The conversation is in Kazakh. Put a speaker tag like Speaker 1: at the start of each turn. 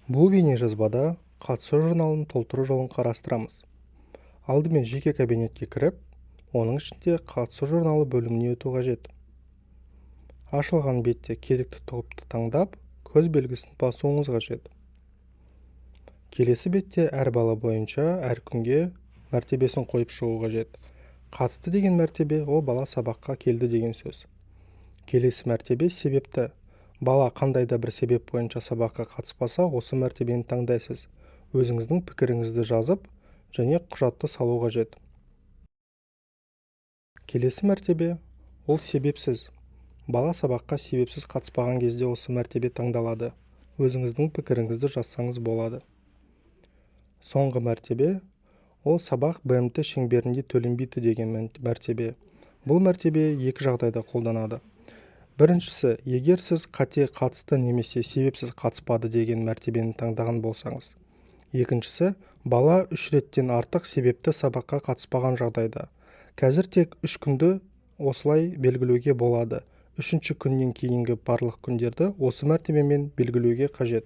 Speaker 1: Бұл бейнежазбада қатысу журналын толтыру жолын қарастырамыз. Алдымен жеке кабинетке кіріп, оның ішінде қатысу журналы бөліміне өту қажет. Ашылған бетте керекті тоғыпты таңдап, көз белгісін басуыңыз қажет. Келесі бетте әр бала бойынша әр күнге мәртебесін қойып шығу қажет. Қатысты деген мәртебе ол бала сабаққа келді деген сөз. Келесі мәртебе себепті. Бала қандай да бір себеп бойынша сабаққа қатыспаса, осы мәртебені таңдайсыз. Өзіңіздің пікіріңізді жазып, және құжатты салу қажет. Келесі мәртебе ол себепсіз. Бала сабаққа себепсіз қатыспаған кезде осы мәртебе таңдалады. Өзіңіздің пікіріңізді жазсаңыз болады. Соңғы мәртебе ол сабақ БМТ шеңберінде төленбейді деген мәртебе. Бұл мәртебе екі жағдайда қолданады. Біріншісі, егер сіз қате қатысты немесе себепсіз қатыспады деген мәртебені таңдаған болсаңыз. Екіншісі, бала 3 реттен артық себепті сабаққа қатыспаған жағдайда. Қазір тек 3 күнді осылай белгілеуге болады. 3-ші күннен кейінгі барлық күндерді осы мәртебемен белгілеуге қажет.